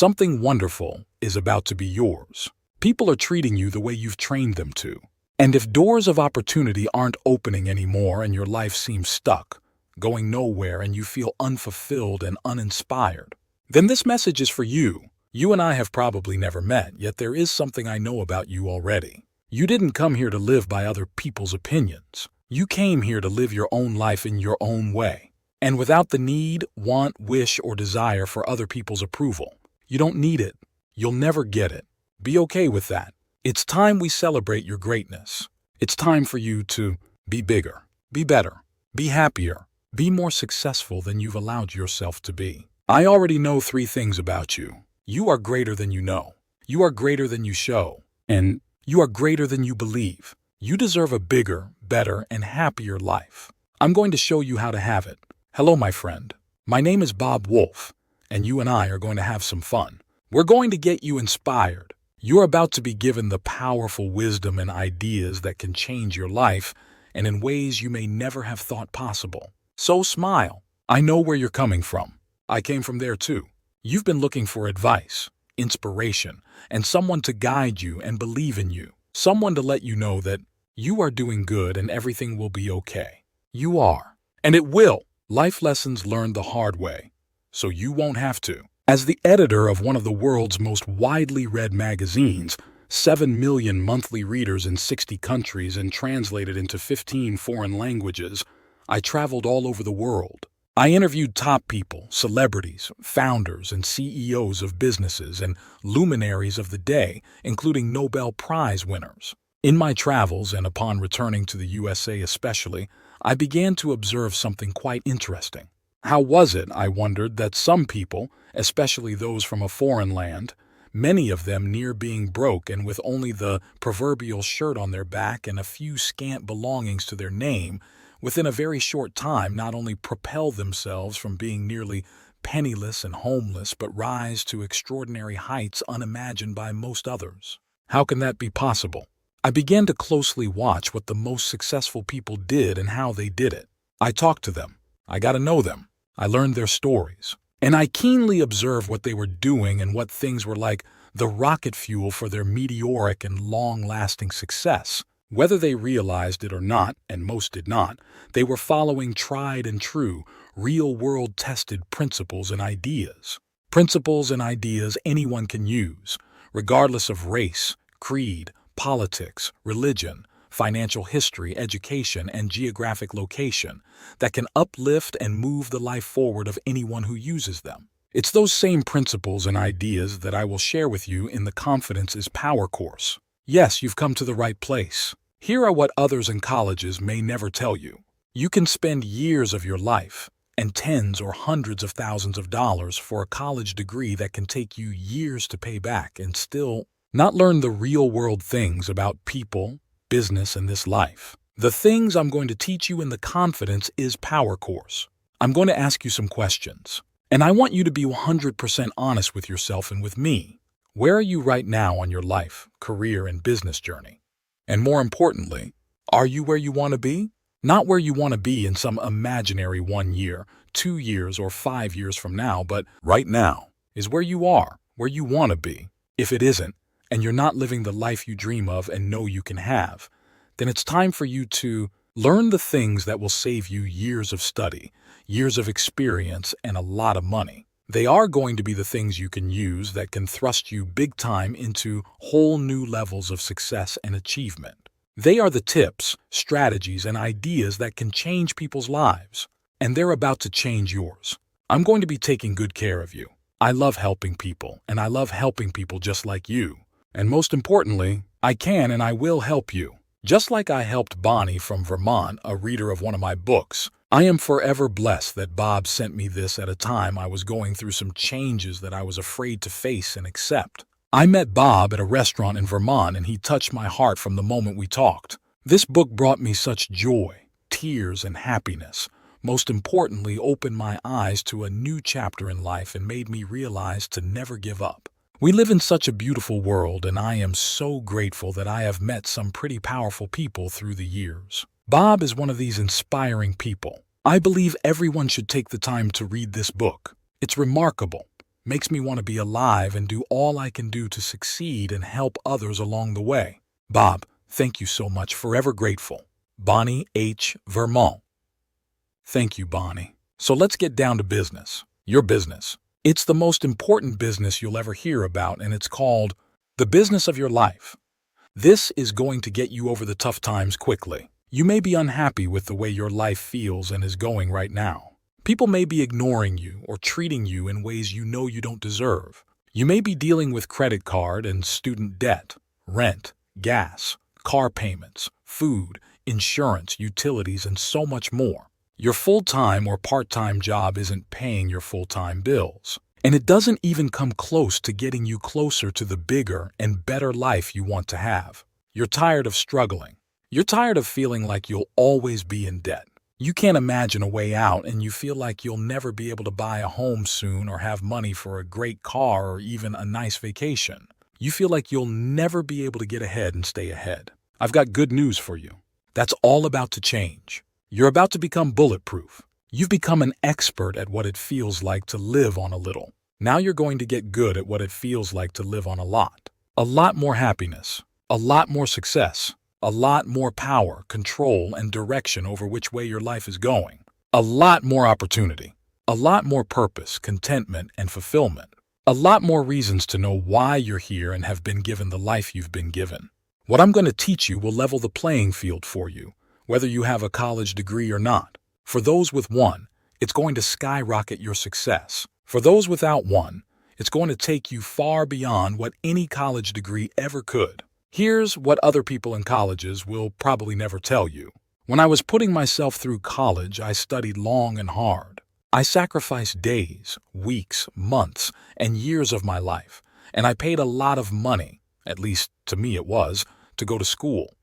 Something wonderful is about to be yours. People are treating you the way you've trained them to. And if doors of opportunity aren't opening anymore and your life seems stuck, going nowhere, and you feel unfulfilled and uninspired, then this message is for you. You and I have probably never met, yet there is something I know about you already. You didn't come here to live by other people's opinions. You came here to live your own life in your own way. And without the need, want, wish, or desire for other people's approval. You don't need it. You'll never get it. Be okay with that. It's time we celebrate your greatness. It's time for you to be bigger, be better, be happier, be more successful than you've allowed yourself to be. I already know 3 things about you. You are greater than you know. You are greater than you show. And you are greater than you believe. You deserve a bigger, better, and happier life. I'm going to show you how to have it. Hello, my friend. My name is Bob Wolf, and you and I are going to have some fun. We're going to get you inspired. You're about to be given the powerful wisdom and ideas that can change your life, and in ways you may never have thought possible. So smile. I know where you're coming from. I came from there too. You've been looking for advice, inspiration, and someone to guide you and believe in you. Someone to let you know that you are doing good and everything will be okay. You are. And it will. Life lessons learned the hard way, so you won't have to. As the editor of one of the world's most widely read magazines, 7 million monthly readers in 60 countries and translated into 15 foreign languages, I traveled all over the world. I interviewed top people, celebrities, founders, and CEOs of businesses, and luminaries of the day, including Nobel Prize winners. In my travels, and upon returning to the USA especially, I began to observe something quite interesting. How was it, I wondered, that some people, especially those from a foreign land, many of them near being broke and with only the proverbial shirt on their back and a few scant belongings to their name, within a very short time not only propel themselves from being nearly penniless and homeless, but rise to extraordinary heights unimagined by most others? How can that be possible? I began to closely watch what the most successful people did and how they did it. I talked to them. I got to know them. I learned their stories. And I keenly observed what they were doing and what things were like the rocket fuel for their meteoric and long-lasting success. Whether they realized it or not, and most did not, they were following tried and true, real-world tested principles and ideas. Principles and ideas anyone can use, regardless of race, creed, politics, religion, financial history, education, and geographic location, that can uplift and move the life forward of anyone who uses them. It's those same principles and ideas that I will share with you in the Confidence is Power course. Yes, you've come to the right place. Here are what others in colleges may never tell you. You can spend years of your life and tens or hundreds of thousands of dollars for a college degree that can take you years to pay back and still not learn the real-world things about people, business, and this life. The things I'm going to teach you in the Confidence is Power course. I'm going to ask you some questions, and I want you to be 100% honest with yourself and with me. Where are you right now on your life, career, and business journey? And more importantly, are you where you want to be? Not where you want to be in some imaginary 1 year, 2 years, or 5 years from now, but right now is where you are, where you want to be. If it isn't, and you're not living the life you dream of and know you can have, then it's time for you to learn the things that will save you years of study, years of experience, and a lot of money. They are going to be the things you can use that can thrust you big time into whole new levels of success and achievement. They are the tips, strategies, and ideas that can change people's lives, and they're about to change yours. I'm going to be taking good care of you. I love helping people, and I love helping people just like you. And most importantly, I can and I will help you. Just like I helped Bonnie from Vermont, a reader of one of my books. I am forever blessed that Bob sent me this at a time I was going through some changes that I was afraid to face and accept. I met Bob at a restaurant in Vermont, and he touched my heart from the moment we talked. This book brought me such joy, tears, and happiness. Most importantly, opened my eyes to a new chapter in life and made me realize to never give up. We live in such a beautiful world, and I am so grateful that I have met some pretty powerful people through the years. Bob is one of these inspiring people. I believe everyone should take the time to read this book. It's remarkable. makes me want to be alive and do all I can do to succeed and help others along the way. Bob, thank you so much. Forever grateful. Bonnie H. Vermont. Thank you, Bonnie. So let's get down to business. Your business. It's the most important business you'll ever hear about, and it's called the business of your life. This is going to get you over the tough times quickly. You may be unhappy with the way your life feels and is going right now. People may be ignoring you or treating you in ways you know you don't deserve. You may be dealing with credit card and student debt, rent, gas, car payments, food, insurance, utilities, and so much more. Your full-time or part-time job isn't paying your full-time bills, and it doesn't even come close to getting you closer to the bigger and better life you want to have. You're tired of struggling. You're tired of feeling like you'll always be in debt. You can't imagine a way out, and you feel like you'll never be able to buy a home soon or have money for a great car or even a nice vacation. You feel like you'll never be able to get ahead and stay ahead. I've got good news for you. That's all about to change. You're about to become bulletproof. You've become an expert at what it feels like to live on a little. Now you're going to get good at what it feels like to live on a lot. A lot more happiness, a lot more success, a lot more power, control, and direction over which way your life is going. A lot more opportunity, a lot more purpose, contentment, and fulfillment. A lot more reasons to know why you're here and have been given the life you've been given. What I'm going to teach you will level the playing field for you, whether you have a college degree or not. For those with one, it's going to skyrocket your success. For those without one, it's going to take you far beyond what any college degree ever could. Here's what other people in colleges will probably never tell you. When I was putting myself through college, I studied long and hard. I sacrificed days, weeks, months, and years of my life, and I paid a lot of money, at least to me it was, to go to school.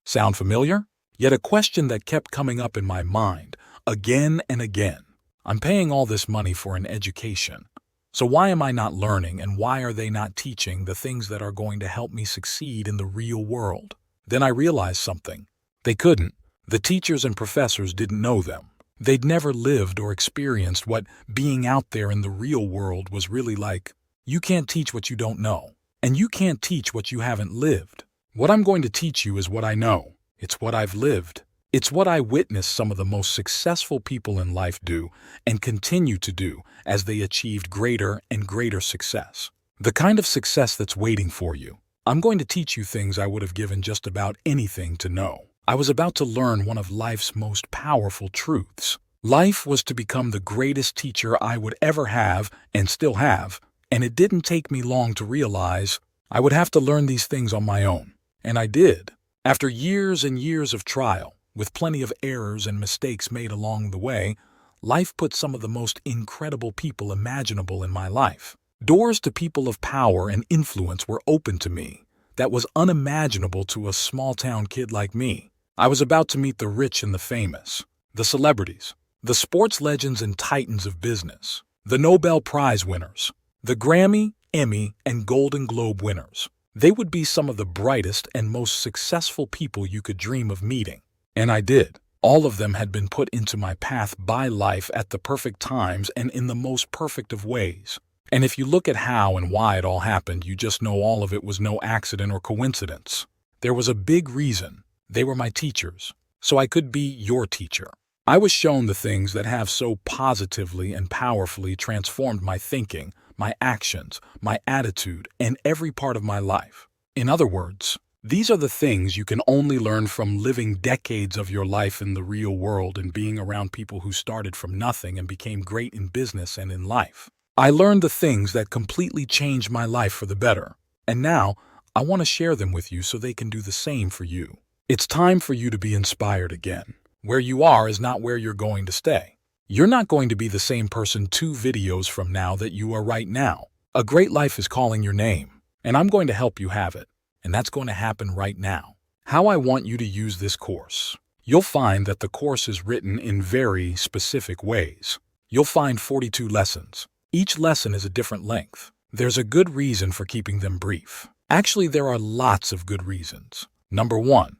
Sound familiar? Yet a question that kept coming up in my mind, again and again. I'm paying all this money for an education. So why am I not learning, and why are they not teaching the things that are going to help me succeed in the real world? Then I realized something. They couldn't. The teachers and professors didn't know them. They'd never lived or experienced what being out there in the real world was really like. You can't teach what you don't know, and you can't teach what you haven't lived. What I'm going to teach you is what I know. It's what I've lived. It's what I witnessed some of the most successful people in life do and continue to do as they achieved greater and greater success. The kind of success that's waiting for you. I'm going to teach you things I would have given just about anything to know. I was about to learn one of life's most powerful truths. Life was to become the greatest teacher I would ever have and still have, and it didn't take me long to realize I would have to learn these things on my own. And I did. After years and years of trial, with plenty of errors and mistakes made along the way, life put some of the most incredible people imaginable in my life. Doors to people of power and influence were open to me that was unimaginable to a small-town kid like me. I was about to meet the rich and the famous, the celebrities, the sports legends and titans of business, the Nobel Prize winners, the Grammy, Emmy, and Golden Globe winners. They would be some of the brightest and most successful people you could dream of meeting. And I did. All of them had been put into my path by life at the perfect times and in the most perfect of ways. And if you look at how and why it all happened, you just know all of it was no accident or coincidence. There was a big reason. They were my teachers, so I could be your teacher. I was shown the things that have so positively and powerfully transformed my thinking, my actions, my attitude, and every part of my life. In other words, these are the things you can only learn from living decades of your life in the real world and being around people who started from nothing and became great in business and in life. I learned the things that completely changed my life for the better, and now I want to share them with you so they can do the same for you. It's time for you to be inspired again. Where you are is not where you're going to stay. You're not going to be the same person 2 videos from now that you are right now. A great life is calling your name, and I'm going to help you have it. And that's going to happen right now. How I want you to use this course. You'll find that the course is written in very specific ways. You'll find 42 lessons. Each lesson is a different length. There's a good reason for keeping them brief. Actually, there are lots of good reasons. Number 1,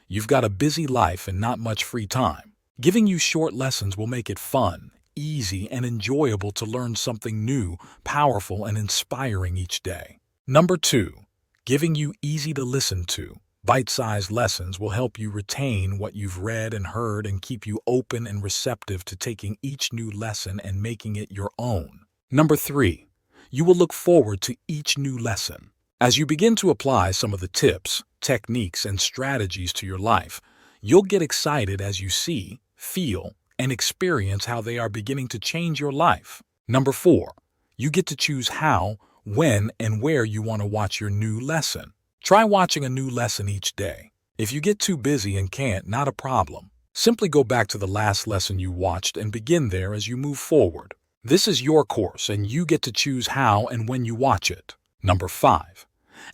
you've got a busy life and not much free time. Giving you short lessons will make it fun, easy and enjoyable to learn something new, powerful, and inspiring each day. Number 2, giving you easy to listen to. Bite-sized lessons will help you retain what you've read and heard and keep you open and receptive to taking each new lesson and making it your own. Number 3, you will look forward to each new lesson. As you begin to apply some of the tips, techniques, and strategies to your life, you'll get excited as you see, feel, and experience how they are beginning to change your life. Number 4, you get to choose how, when, and where you want to watch your new lesson. Try watching a new lesson each day. If you get too busy and can't, not a problem. Simply go back to the last lesson you watched and begin there as you move forward. This is your course, and you get to choose how and when you watch it. Number 5,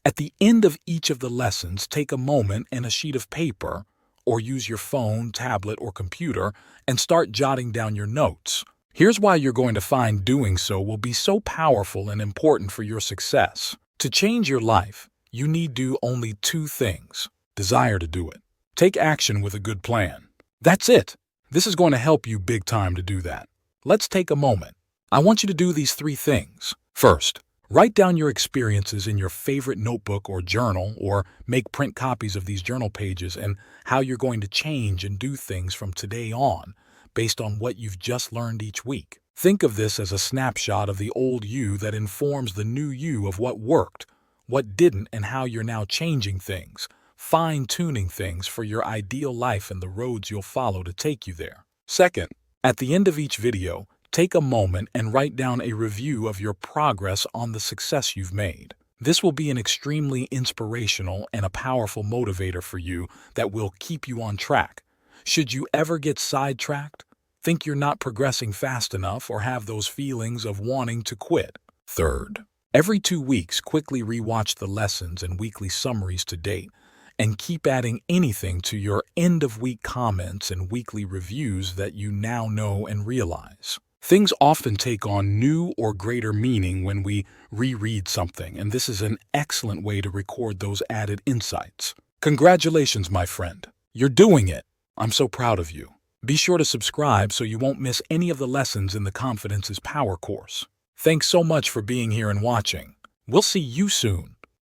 at the end of each of the lessons, take a moment and a sheet of paper, or use your phone, tablet, or computer, and start jotting down your notes. Here's why you're going to find doing so will be so powerful and important for your success. To change your life, you need do only 2 things. Desire to do it. Take action with a good plan. That's it. This is going to help you big time to do that. Let's take a moment. I want you to do these 3 things. First, write down your experiences in your favorite notebook or journal, or make print copies of these journal pages and how you're going to change and do things from today on based on what you've just learned each week. Think of this as a snapshot of the old you that informs the new you of what worked, what didn't, and how you're now changing things, fine-tuning things for your ideal life and the roads you'll follow to take you there. Second, at the end of each video, take a moment and write down a review of your progress on the success you've made. This will be an extremely inspirational and a powerful motivator for you that will keep you on track. Should you ever get sidetracked, think you're not progressing fast enough, or have those feelings of wanting to quit. Third, every 2 weeks, quickly rewatch the lessons and weekly summaries to date, and keep adding anything to your end-of-week comments and weekly reviews that you now know and realize. Things often take on new or greater meaning when we reread something, and this is an excellent way to record those added insights. Congratulations, my friend. You're doing it. I'm so proud of you. Be sure to subscribe so you won't miss any of the lessons in the Confidence is Power course. Thanks so much for being here and watching. We'll see you soon.